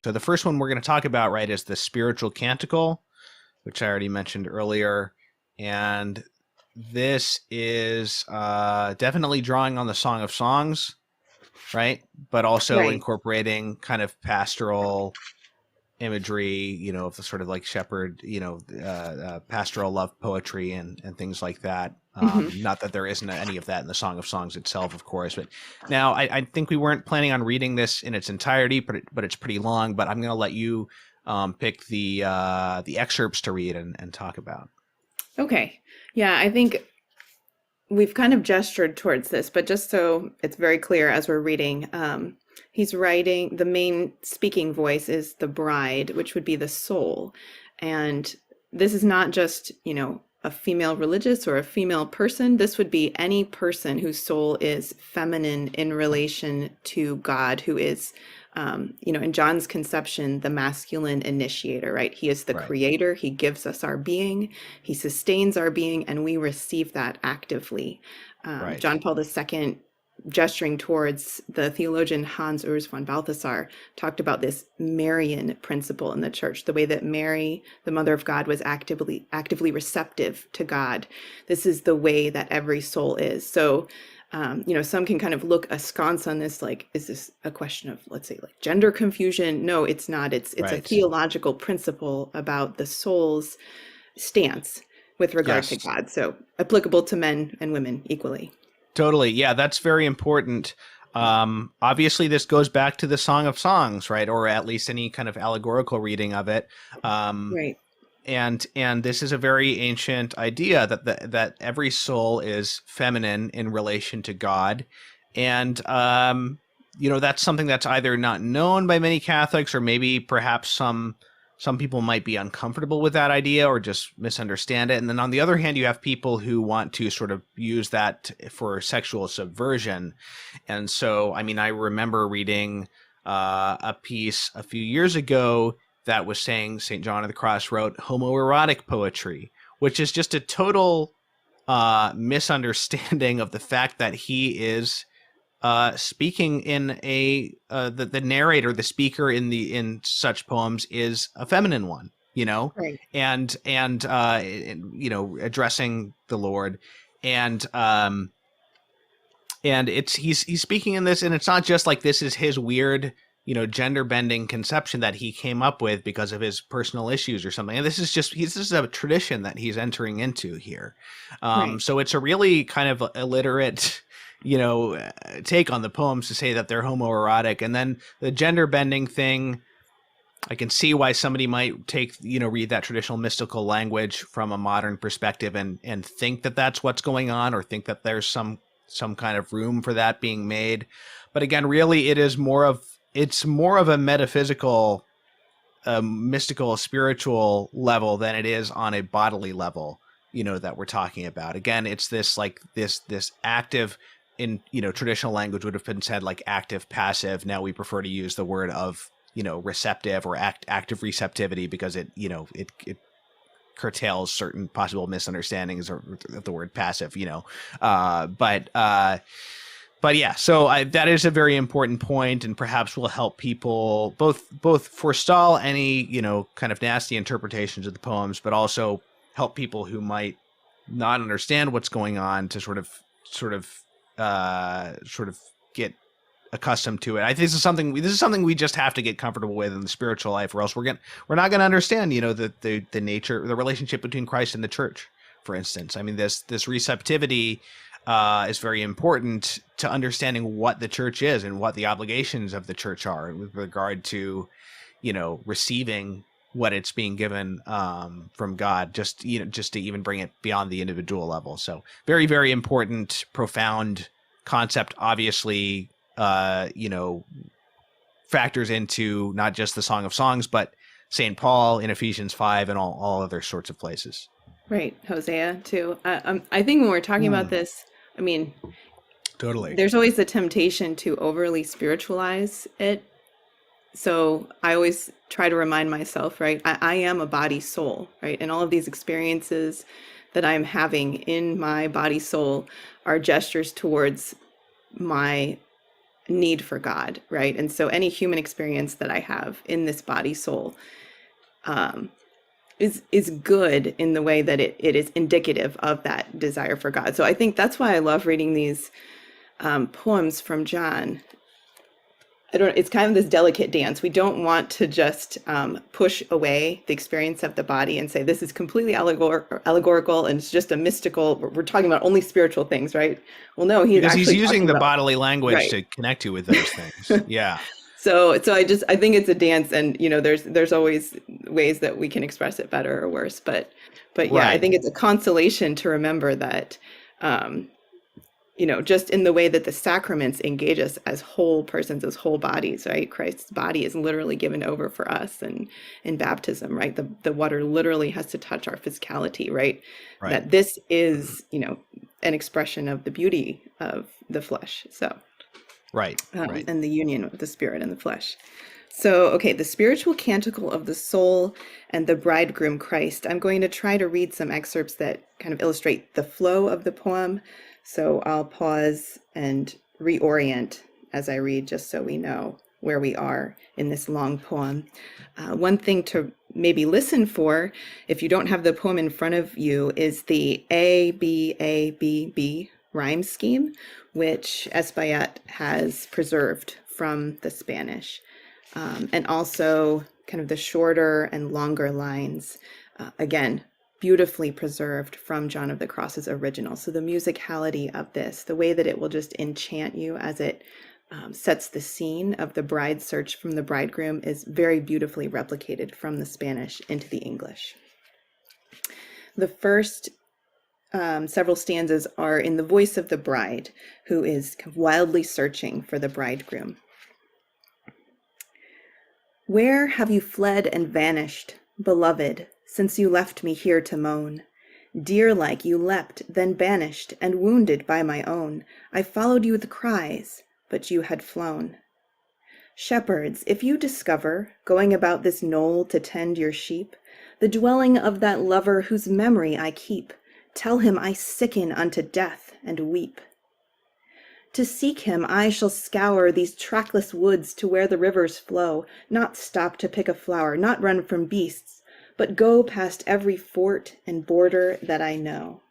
So the first one we're going to talk about, right, is the spiritual canticle, which I already mentioned earlier. And this is definitely drawing on the Song of Songs, right? But also Right. incorporating kind of pastoral imagery, of the sort of like shepherd, pastoral love poetry and things like that. hmm Not that there isn't any of that in the Song of Songs itself, of course. But now I think we weren't planning on reading this in its entirety, but it's pretty long. But I'm going to let you pick the excerpts to read and talk about. Okay. Yeah, I think we've kind of gestured towards this, but just so it's very clear as we're reading, he's writing, the main speaking voice is the bride, which would be the soul. And this is not just, a female religious or a female person. This would be any person whose soul is feminine in relation to God, who is, in John's conception, the masculine initiator, right? He is the Right. creator. He gives us our being. He sustains our being, and we receive that actively. Right. John Paul II, gesturing towards the theologian Hans Urs von Balthasar, talked about this Marian principle in the church, the way that Mary, the Mother of God, was actively receptive to God. This is the way that every soul is. So, some can kind of look askance on this, like, is this a question of, let's say, like gender confusion? No, it's not. It's a Right. theological principle about the soul's stance with regard to Yes. God. So applicable to men and women equally. Totally. Yeah, that's very important. Obviously, this goes back to the Song of Songs, right? Or at least any kind of allegorical reading of it. Right. And this is a very ancient idea that every soul is feminine in relation to God, and that's something that's either not known by many Catholics, or maybe perhaps some people might be uncomfortable with that idea or just misunderstand it. And then on the other hand, you have people who want to sort of use that for sexual subversion. And so, I mean, I remember reading a piece a few years ago that was saying St. John of the Cross wrote homoerotic poetry, which is just a total misunderstanding of the fact that he is speaking in the narrator, the speaker in such poems is a feminine one, Right. and addressing the Lord, and he's speaking in this, and it's not just like this is his weird gender bending conception that he came up with because of his personal issues or something. And this is a tradition that he's entering into here. Right. So it's a really kind of illiterate, take on the poems to say that they're homoerotic. And then the gender bending thing, I can see why somebody might read that traditional mystical language from a modern perspective and think that that's what's going on, or think that there's some kind of room for that being made. But again, really, it's more of a metaphysical, mystical, spiritual level than it is on a bodily level, that we're talking about. Again, it's this active, in traditional language would have been said like active, passive. Now we prefer to use the word of receptive or active receptivity, because it curtails certain possible misunderstandings of the word passive. But yeah, so that is a very important point, and perhaps will help people both forestall any kind of nasty interpretations of the poems, but also help people who might not understand what's going on to sort of get accustomed to it. I think this is something we just have to get comfortable with in the spiritual life, or else we're not going to understand the nature, the relationship between Christ and the church, for instance. I mean, this receptivity is very important to understanding what the church is and what the obligations of the church are with regard to receiving what it's being given from God, just to even bring it beyond the individual level. So very, very important, profound concept, obviously, factors into not just the Song of Songs, but St. Paul in Ephesians 5 and all other sorts of places. Right. Hosea too. I think when we're talking about this, I mean, Totally. there's always the temptation to overly spiritualize it. So I always try to remind myself, right? I am a body soul, right? And all of these experiences that I'm having in my body soul are gestures towards my need for God, right? And so any human experience that I have in this body soul is good in the way that it is indicative of that desire for God. So I think that's why I love reading these poems from John. It's kind of this delicate dance. We don't want to just push away the experience of the body and say this is completely allegorical and it's just a mystical, we're talking about only spiritual things, right? Well, no, he's Because he's actually using talking the about, bodily language right. to connect you with those things. Yeah. So I think it's a dance, and there's always ways that we can express it better or worse, but yeah, I Right. think it's a consolation to remember that just in the way that the sacraments engage us as whole persons, as whole bodies, right? Christ's body is literally given over for us, and in baptism, right? The water literally has to touch our physicality, right? Right. That this is, an expression of the beauty of the flesh. So, Right. Right. and the union of the spirit and the flesh. So, okay, the spiritual canticle of the soul and the bridegroom Christ. I'm going to try to read some excerpts that kind of illustrate the flow of the poem. So I'll pause and reorient as I read, just so we know where we are in this long poem. One thing to maybe listen for, if you don't have the poem in front of you, is the A, B, rhyme scheme, which Espaillat has preserved from the Spanish. And also kind of the shorter and longer lines, again, beautifully preserved from John of the Cross's original. So the musicality of this, the way that it will just enchant you as it sets the scene of the bride's search from the bridegroom, is very beautifully replicated from the Spanish into the English. The first several stanzas are in the voice of the bride, who is wildly searching for the bridegroom. Where have you fled and vanished, beloved, since you left me here to moan? Deer-like you leapt, then banished, and wounded by my own, I followed you with cries, but you had flown. Shepherds, if you discover, going about this knoll to tend your sheep, the dwelling of that lover whose memory I keep, tell him I sicken unto death and weep. To seek him, I shall scour these trackless woods to where the rivers flow, not stop to pick a flower, not run from beasts, but go past every fort and border that I know.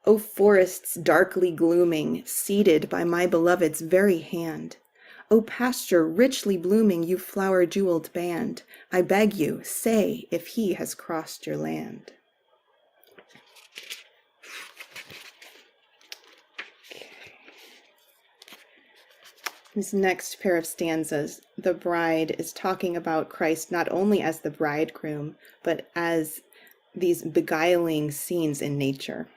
O forests darkly glooming, seated by my beloved's very hand, O pasture richly blooming, you flower-jeweled band, I beg you, say if he has crossed your land. This next pair of stanzas, the bride is talking about Christ not only as the bridegroom, but as these beguiling scenes in nature.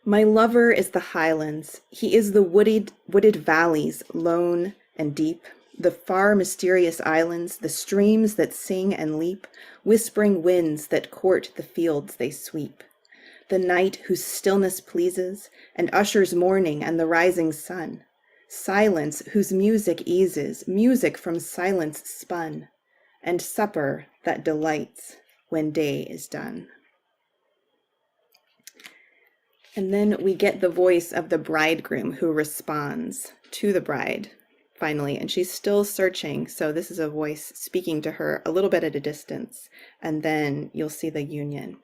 My lover is the highlands. He is the wooded valleys, lone and deep, the far mysterious islands, the streams that sing and leap, whispering winds that court the fields they sweep. The night whose stillness pleases, and ushers morning and the rising sun. Silence whose music eases, music from silence spun, and supper that delights when day is done. And then we get the voice of the bridegroom who responds to the bride, finally, and she's still searching, so this is a voice speaking to her a little bit at a distance, and then you'll see the union.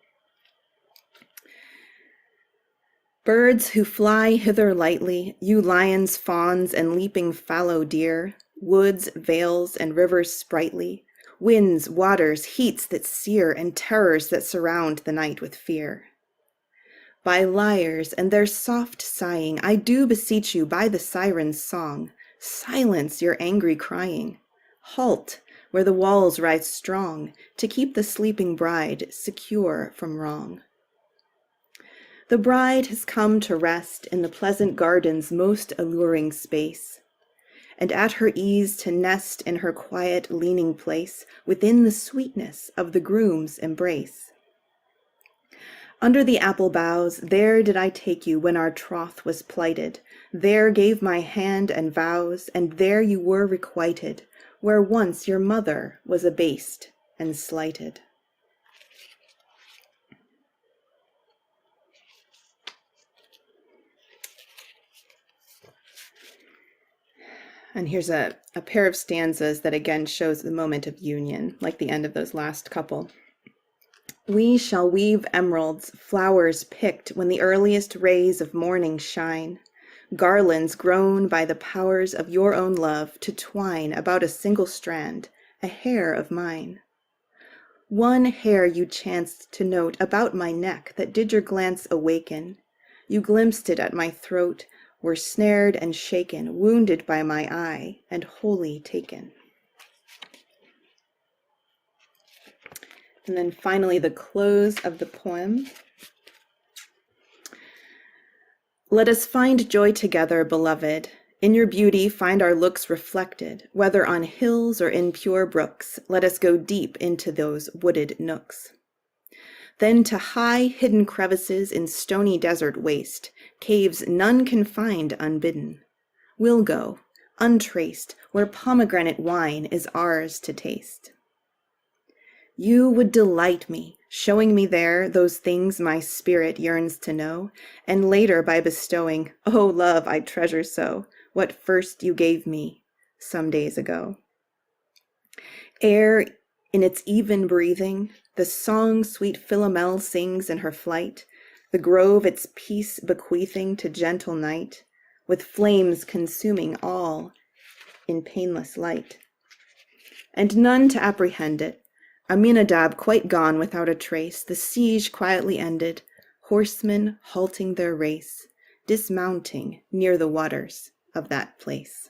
Birds who fly hither lightly, you lions, fawns, and leaping fallow deer, woods, vales, and rivers sprightly, winds, waters, heats that sear, and terrors that surround the night with fear. By lyres and their soft sighing, I do beseech you by the siren's song, silence your angry crying. Halt where the walls rise strong, to keep the sleeping bride secure from wrong. The bride has come to rest in the pleasant garden's most alluring space, and at her ease to nest in her quiet leaning place within the sweetness of the groom's embrace. Under the apple boughs, there did I take you when our troth was plighted, there gave my hand and vows, and there you were requited, where once your mother was abased and slighted. And here's a pair of stanzas that again shows the moment of union, like the end of those last couple. We shall weave emeralds, flowers picked when the earliest rays of morning shine, garlands grown by the powers of your own love to twine about a single strand, a hair of mine. One hair you chanced to note about my neck that did your glance awaken. You glimpsed it at my throat, were snared and shaken, wounded by my eye, and wholly taken. And then finally, the close of the poem. Let us find joy together, beloved. In your beauty find our looks reflected, whether on hills or in pure brooks. Let us go deep into those wooded nooks. Then to high hidden crevices in stony desert waste, caves none can find unbidden. We'll go, untraced, where pomegranate wine is ours to taste. You would delight me, showing me there those things my spirit yearns to know, and later by bestowing, oh love I treasure so, what first you gave me some days ago. Air in its even breathing, the song sweet Philomel sings in her flight, the grove its peace bequeathing to gentle night, with flames consuming all in painless light. And none to apprehend it, Aminadab quite gone without a trace, the siege quietly ended, horsemen halting their race, dismounting near the waters of that place.